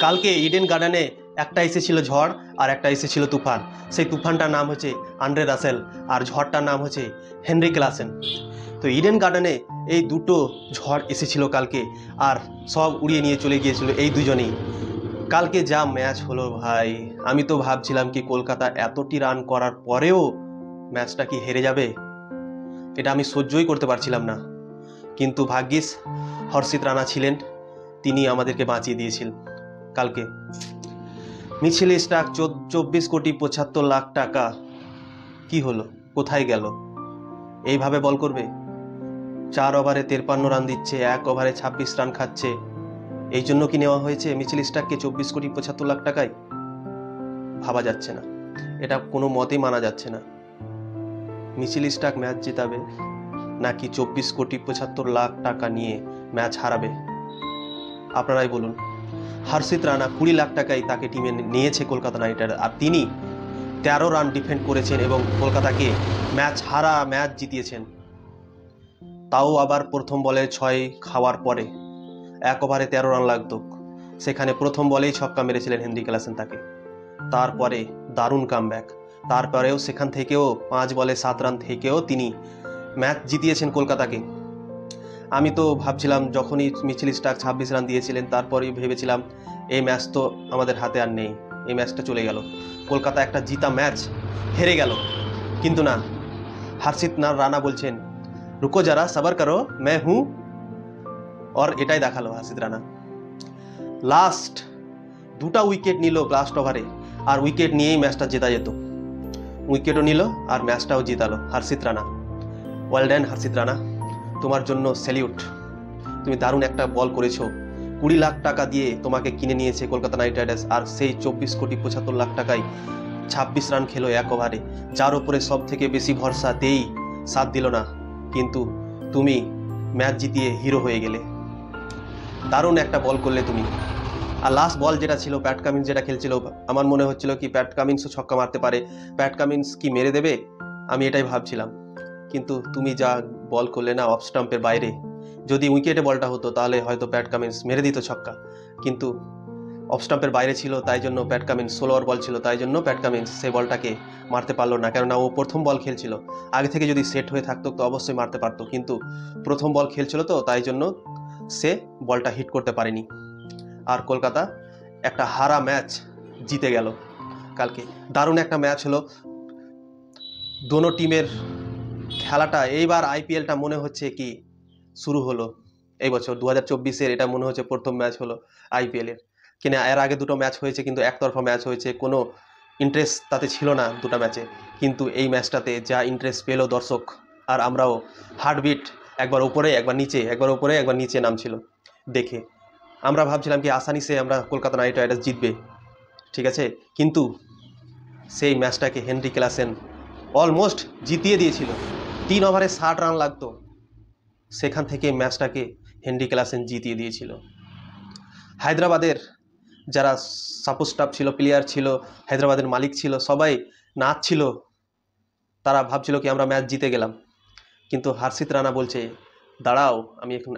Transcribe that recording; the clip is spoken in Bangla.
কালকে ইডেন গার্ডেনে একটা এসেছিল ঝড় আর একটা এসেছিল তুফান। সেই তুফানটার নাম হচ্ছে আন্দ্রে রাসেল আর ঝড়টার নাম হচ্ছে হেনরি ক্লাসেন। তো ইডেন গার্ডেনে এই দুটো ঝড় এসেছিল কালকে, আর সব উড়িয়ে নিয়ে চলে গিয়েছিল এই দুজনেই। কালকে যা ম্যাচ হলো ভাই, আমি তো ভাবছিলাম কি কলকাতা এতটি রান করার পরেও ম্যাচটা কি হেরে যাবে, এটা আমি সহ্যই করতে পারছিলাম না। কিন্তু ভাগ্যিস হর্ষিত রানা ছিলেন, তিনি আমাদেরকে বাঁচিয়ে দিয়েছিলেন। কালকে মিচেল স্টার্ক 24,75,00,000 টাকা কি হলো, কোথায় গেল? এইভাবে বল করবে? 4 ওভারে 53 রান দিচ্ছে, 1 ওভারে 26 রান খাচ্ছে। এই জন্য কি নেওয়া হয়েছে মিচেল স্টার্ককে 24,75,00,000 টাকায়? ভাবা যাচ্ছে না, এটা কোনো মতেই মানা যাচ্ছে না। মিচেল স্টার্ক ম্যাচ জেতাবে নাকি 24,75,00,000 টাকা নিয়ে ম্যাচ হারাবে? আপনারাই বলুন। হর্ষিত রানা 20 লাখ টাকায় তাকে টিমে নিয়েছে কলকাতা নাইট রাইডার্স, আর তিনি 13 রান ডিফেন্ড করেছেন এবং কলকাতাকে ম্যাচ জিতিয়েছেন। তাও আবার প্রথম বলে 6 খাওয়ার পরে। 1 ওভারে 13 রান লাগতো, সেখানে প্রথম বলেই ছক্কা মেরেছিলেন হেনরি ক্লাসেন তাকে। তারপরে দারুণ কামব্যাক, তারপরেও সেখান থেকেও 5 বলে 7 রান থেকেও তিনি ম্যাচ জিতিয়েছেন কলকাতাকে। আমি তো ভাবছিলাম যখনই মিচেল স্টার্ক 26 রান দিয়েছিলেন, তারপরেই ভেবেছিলাম এই ম্যাচ তো আমাদের হাতে আর নেই, এই ম্যাচটা চলে গেল, কলকাতা একটা জিতা ম্যাচ হেরে গেল। কিন্তু না, হর্ষিত রানা বলছেন রুকো যারা সবার করো मैं हूं, और এটাই দেখালো হর্ষিত রানা। লাস্ট 2টা উইকেট নিল লাস্ট ওভারে, আর উইকেট নিয়েই ম্যাচটা জেতা যেত। উইকেটও নিল আর ম্যাচটাও জিতালো হর্ষিত রানা। ওয়েল ডান হর্ষিত রানা, তোমার জন্য স্যালিউট। তুমি দারুণ একটা বল করেছো। 20 লাখ টাকা দিয়ে তোমাকে কিনে নিয়েছে কলকাতা নাইট রাইডার্স, আর সেই 24,75,00,000 টাকায় 26 রান খেলো 1 ওভারে, যার উপরে সব থেকে বেশি ভরসাতেই সাথ দিল না, কিন্তু তুমি ম্যাচ জিতিয়ে হিরো হয়ে গেলে। দারুণ একটা বল করলে তুমি। আর লাস্ট বল যেটা ছিল, প্যাট কামিন্স যেটা খেলছিল, আমার মনে হচ্ছিল কি প্যাট কামিন্সও ছক্কা মারতে পারে, প্যাট কামিন্স কি মেরে দেবে, আমি এটাই ভাবছিলাম। কিন্তু তুমি যা বল করলে না অফ স্টাম্পের বাইরে, যদি উইকেটে বলটা হতো তাহলে হয়তো প্যাট কামিন্স মেরে দিত ছক্কা, কিন্তু অফ স্টাম্পের বাইরে ছিল, তাই জন্য প্যাট কামিন্স, 16 ওভার বল ছিল, তাই জন্য প্যাট কামিন্স সেই বলটাকে মারতে পারলো না। কেননা ও প্রথম বল খেলছিল, আগে থেকে যদি সেট হয়ে থাকতো তো অবশ্যই মারতে পারতো, কিন্তু প্রথম বল খেলছিল তো তাই জন্য সে বলটা হিট করতে পারেনি। আর কলকাতা একটা হারা ম্যাচ জিতে গেল কালকে। দারুণ একটা ম্যাচ হলো দোনো টিমের খেলাটা। এইবার আইপিএলটা মনে হচ্ছে কি শুরু হলো এই বছর 2024-এর, এটা মনে হচ্ছে প্রথম ম্যাচ হলো আইপিএলের। কিনা এর আগে 2টো ম্যাচ হয়েছে কিন্তু একতরফা ম্যাচ হয়েছে, কোনো ইন্টারেস্ট তাতে ছিল না 2টা ম্যাচে। কিন্তু এই ম্যাচটাতে যা ইন্টারেস্ট পেল দর্শক, আর আমরাও, হার্টবিট একবার উপরে একবার নিচে, একবার উপরে একবার নিচে নামছিল দেখে। আমরা ভাবছিলাম কি আসানিসে আমরা কলকাতা নাইট রাইডার্স জিতবে, ঠিক আছে, কিন্তু সেই ম্যাচটাকে হেনরি ক্লাসেন অলমোস্ট জিতিয়ে দিয়েছিল। 3 ওভারে 60 রান লাগতো, সেখান থেকে ম্যাচটাকে হেনরি ক্লাসেন জিতিয়ে দিয়েছিল। হায়দ্রাবাদের যারা সাপোর্ট স্টাফ ছিল, প্লেয়ার ছিল, হায়দ্রাবাদের মালিক ছিল, সবাই নাচছিল, তারা ভাবছিল কি আমরা ম্যাচ জিতে গেলাম। কিন্তু হর্ষিত রানা বলছে দাঁড়াও, আমি এখন